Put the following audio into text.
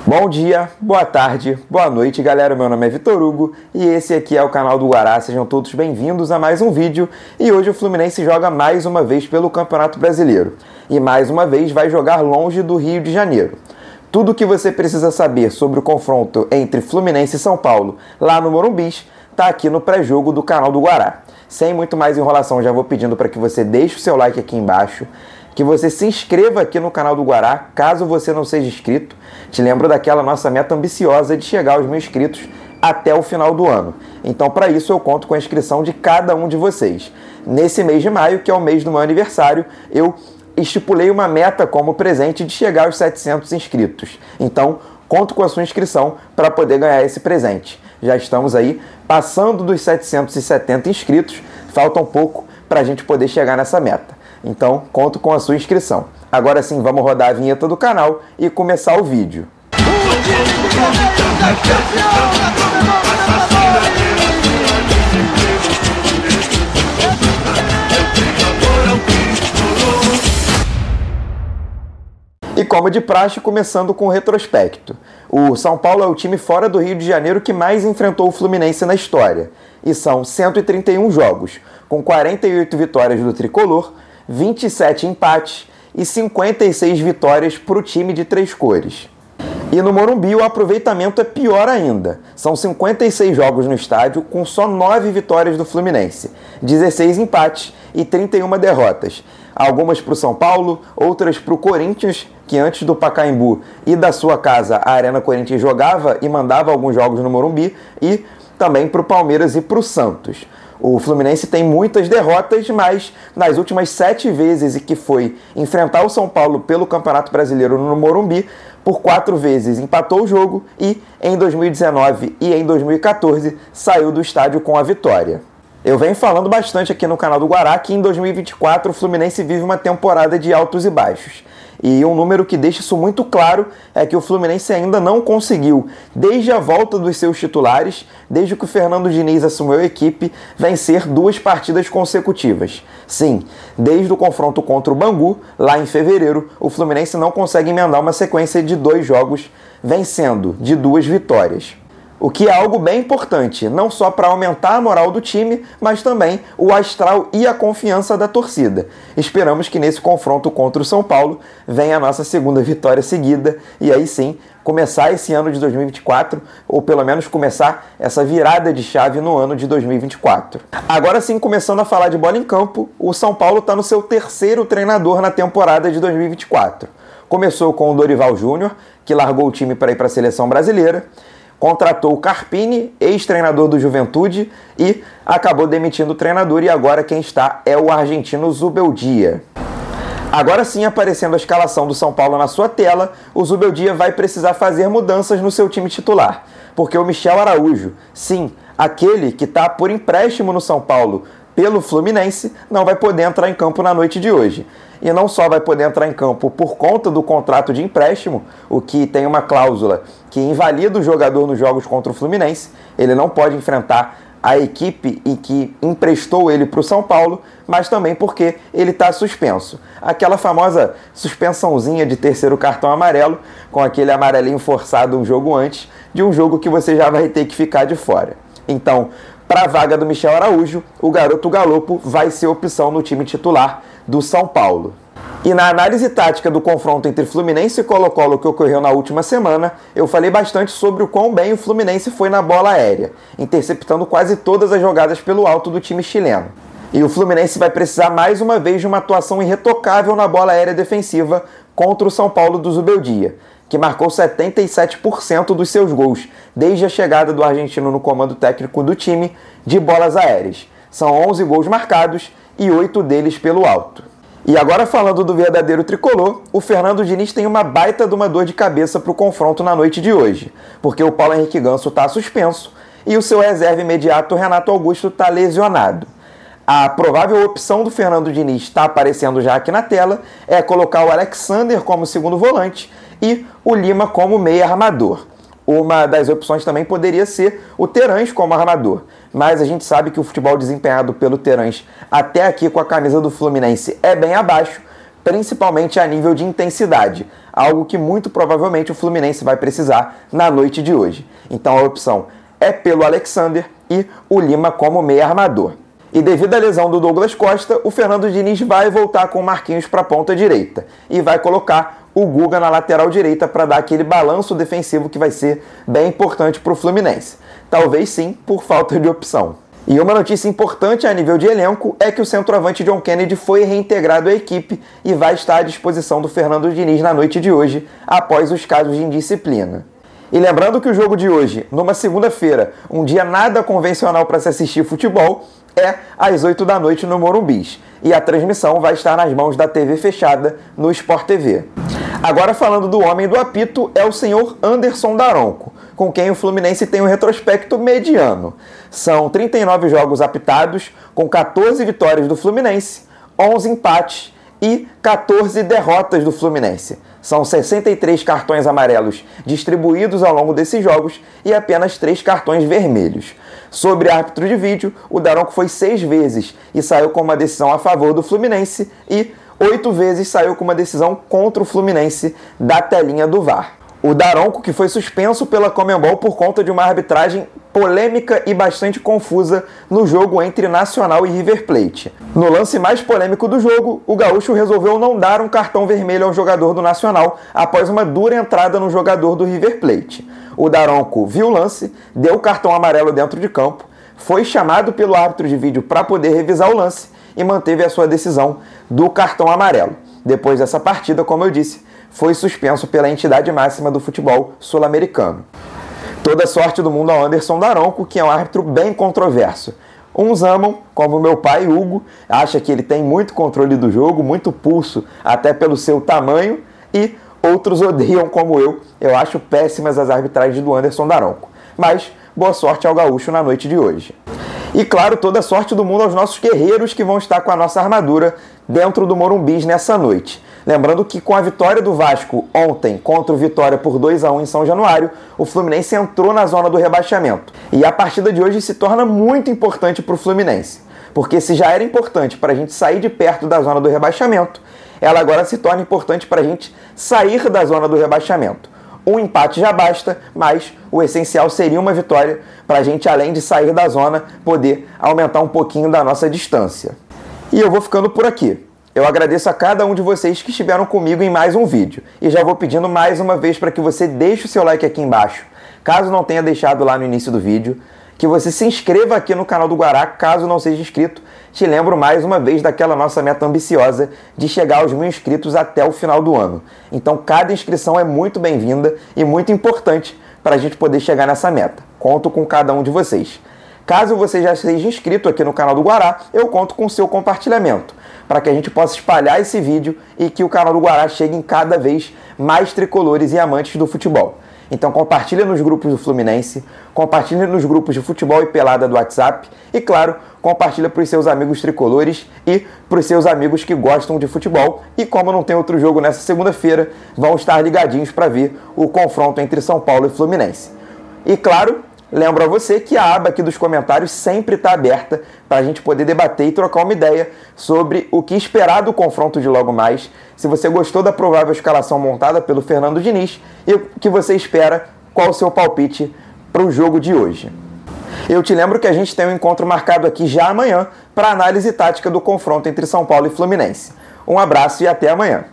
Bom dia, boa tarde, boa noite, galera. Meu nome é Vitor Hugo e esse aqui é o canal do Guará. Sejam todos bem-vindos a mais um vídeo. E hoje o Fluminense joga mais uma vez pelo Campeonato Brasileiro. E mais uma vez vai jogar longe do Rio de Janeiro. Tudo o que você precisa saber sobre o confronto entre Fluminense e São Paulo lá no Morumbi está aqui no pré-jogo do canal do Guará. Sem muito mais enrolação, já vou pedindo para que você deixe o seu like aqui embaixo, que você se inscreva aqui no canal do Guará, caso você não seja inscrito. Te lembro daquela nossa meta ambiciosa de chegar aos 1000 inscritos até o final do ano. Então, para isso, eu conto com a inscrição de cada um de vocês. Nesse mês de maio, que é o mês do meu aniversário, eu estipulei uma meta como presente de chegar aos 700 inscritos. Então, conto com a sua inscrição para poder ganhar esse presente. Já estamos aí passando dos 770 inscritos, falta um pouco para a gente poder chegar nessa meta. Então, conto com a sua inscrição. Agora sim, vamos rodar a vinheta do canal e começar o vídeo. E como de praxe, começando com o retrospecto. O São Paulo é o time fora do Rio de Janeiro que mais enfrentou o Fluminense na história. E são 131 jogos, com 48 vitórias do Tricolor, 27 empates e 56 vitórias para o time de três cores. E no Morumbi o aproveitamento é pior ainda. São 56 jogos no estádio com só 9 vitórias do Fluminense, 16 empates e 31 derrotas. Algumas para o São Paulo, outras para o Corinthians, que antes do Pacaembu e da sua casa, a Arena Corinthians, jogava e mandava alguns jogos no Morumbi, e também para o Palmeiras e para o Santos. O Fluminense tem muitas derrotas, mas nas últimas 7 vezes que foi enfrentar o São Paulo pelo Campeonato Brasileiro no Morumbi, por 4 vezes empatou o jogo e em 2019 e em 2014 saiu do estádio com a vitória. Eu venho falando bastante aqui no canal do Guará que em 2024 o Fluminense vive uma temporada de altos e baixos. E um número que deixa isso muito claro é que o Fluminense ainda não conseguiu, desde a volta dos seus titulares, desde que o Fernando Diniz assumiu a equipe, vencer 2 partidas consecutivas. Sim, desde o confronto contra o Bangu, lá em fevereiro, o Fluminense não consegue emendar uma sequência de 2 jogos, vencendo de 2 vitórias. O que é algo bem importante, não só para aumentar a moral do time, mas também o astral e a confiança da torcida. Esperamos que nesse confronto contra o São Paulo venha a nossa segunda vitória seguida e aí sim começar esse ano de 2024, ou pelo menos começar essa virada de chave no ano de 2024. Agora sim, começando a falar de bola em campo, o São Paulo está no seu 3º treinador na temporada de 2024. Começou com o Dorival Júnior, que largou o time para ir para a seleção brasileira, contratou o Carpini, ex-treinador do Juventude, e acabou demitindo o treinador, e agora quem está é o argentino Zubeldia. Agora sim, aparecendo a escalação do São Paulo na sua tela, o Zubeldia vai precisar fazer mudanças no seu time titular, porque o Michel Araújo, sim, aquele que está por empréstimo no São Paulo pelo Fluminense, não vai poder entrar em campo na noite de hoje. E não só vai poder entrar em campo por conta do contrato de empréstimo, o que tem uma cláusula que invalida o jogador nos jogos contra o Fluminense, ele não pode enfrentar a equipe e que emprestou ele para o São Paulo, mas também porque ele está suspenso. Aquela famosa suspensãozinha de 3º cartão amarelo, com aquele amarelinho forçado um jogo antes, de um jogo que você já vai ter que ficar de fora. Então, para a vaga do Michel Araújo, o garoto Galopo vai ser opção no time titular do São Paulo. E na análise tática do confronto entre Fluminense e Colo-Colo que ocorreu na última semana, eu falei bastante sobre o quão bem o Fluminense foi na bola aérea, interceptando quase todas as jogadas pelo alto do time chileno. E o Fluminense vai precisar mais uma vez de uma atuação irretocável na bola aérea defensiva contra o São Paulo do Zubeldia, que marcou 77% dos seus gols desde a chegada do argentino no comando técnico do time de bolas aéreas. São 11 gols marcados e 8 deles pelo alto. E agora falando do verdadeiro tricolor, o Fernando Diniz tem uma baita de uma dor de cabeça para o confronto na noite de hoje, porque o Paulo Henrique Ganso está suspenso e o seu reserva imediato, Renato Augusto, está lesionado. A provável opção do Fernando Diniz, está aparecendo já aqui na tela, é colocar o Alexander como segundo volante e o Lima como meia armador. Uma das opções também poderia ser o Terãs como armador, mas a gente sabe que o futebol desempenhado pelo Terãs até aqui com a camisa do Fluminense é bem abaixo, principalmente a nível de intensidade. algo que muito provavelmente o Fluminense vai precisar na noite de hoje. Então a opção é pelo Alexander e o Lima como meia armador. E devido à lesão do Douglas Costa, o Fernando Diniz vai voltar com o Marquinhos para a ponta direita e vai colocar o Guga na lateral direita para dar aquele balanço defensivo que vai ser bem importante para o Fluminense. Talvez sim, por falta de opção. E uma notícia importante a nível de elenco é que o centroavante John Kennedy foi reintegrado à equipe e vai estar à disposição do Fernando Diniz na noite de hoje, após os casos de indisciplina. E lembrando que o jogo de hoje, numa segunda-feira, um dia nada convencional para se assistir futebol, é às 8 da noite no Morumbi. E a transmissão vai estar nas mãos da TV fechada no Sport TV. Agora falando do homem do apito, é o senhor Anderson Daronco, com quem o Fluminense tem um retrospecto mediano. São 39 jogos apitados, com 14 vitórias do Fluminense, 11 empates e 14 derrotas do Fluminense. São 63 cartões amarelos distribuídos ao longo desses jogos e apenas 3 cartões vermelhos. Sobre árbitro de vídeo, o Daronco foi 6 vezes e saiu com uma decisão a favor do Fluminense e 8 vezes saiu com uma decisão contra o Fluminense da telinha do VAR. O Daronco, que foi suspenso pela Conmebol por conta de uma arbitragem polêmica e bastante confusa no jogo entre Nacional e River Plate. No lance mais polêmico do jogo, o gaúcho resolveu não dar um cartão vermelho ao jogador do Nacional após uma dura entrada no jogador do River Plate. O Daronco viu o lance, deu o cartão amarelo dentro de campo, foi chamado pelo árbitro de vídeo para poder revisar o lance e manteve a sua decisão do cartão amarelo. Depois dessa partida, como eu disse, foi suspenso pela entidade máxima do futebol sul-americano. Toda sorte do mundo ao Anderson Daronco, que é um árbitro bem controverso. Uns amam, como meu pai Hugo, acha que ele tem muito controle do jogo, muito pulso, até pelo seu tamanho, e outros odeiam como eu acho péssimas as arbitragens do Anderson Daronco. Mas boa sorte ao gaúcho na noite de hoje. E claro, toda sorte do mundo aos nossos guerreiros que vão estar com a nossa armadura dentro do Morumbi nessa noite. Lembrando que com a vitória do Vasco ontem contra o Vitória por 2-1 em São Januário, o Fluminense entrou na zona do rebaixamento. E a partida de hoje se torna muito importante para o Fluminense, porque se já era importante para a gente sair de perto da zona do rebaixamento, ela agora se torna importante para a gente sair da zona do rebaixamento. Um empate já basta, mas o essencial seria uma vitória para a gente, além de sair da zona, poder aumentar um pouquinho da nossa distância. E eu vou ficando por aqui. Eu agradeço a cada um de vocês que estiveram comigo em mais um vídeo. E já vou pedindo mais uma vez para que você deixe o seu like aqui embaixo, caso não tenha deixado lá no início do vídeo. Que você se inscreva aqui no canal do Guará, caso não seja inscrito. Te lembro mais uma vez daquela nossa meta ambiciosa de chegar aos 1000 inscritos até o final do ano. Então cada inscrição é muito bem-vinda e muito importante para a gente poder chegar nessa meta. Conto com cada um de vocês. Caso você já seja inscrito aqui no canal do Guará, eu conto com o seu compartilhamento, para que a gente possa espalhar esse vídeo e que o canal do Guará chegue em cada vez mais tricolores e amantes do futebol. Então compartilhe nos grupos do Fluminense, compartilhe nos grupos de futebol e pelada do WhatsApp e, claro, compartilhe para os seus amigos tricolores e para os seus amigos que gostam de futebol. E como não tem outro jogo nessa segunda-feira, vão estar ligadinhos para ver o confronto entre São Paulo e Fluminense. E, claro, lembro a você que a aba aqui dos comentários sempre está aberta para a gente poder debater e trocar uma ideia sobre o que esperar do confronto de logo mais, se você gostou da provável escalação montada pelo Fernando Diniz e o que você espera, qual o seu palpite para o jogo de hoje. Eu te lembro que a gente tem um encontro marcado aqui já amanhã para análise tática do confronto entre São Paulo e Fluminense. Um abraço e até amanhã.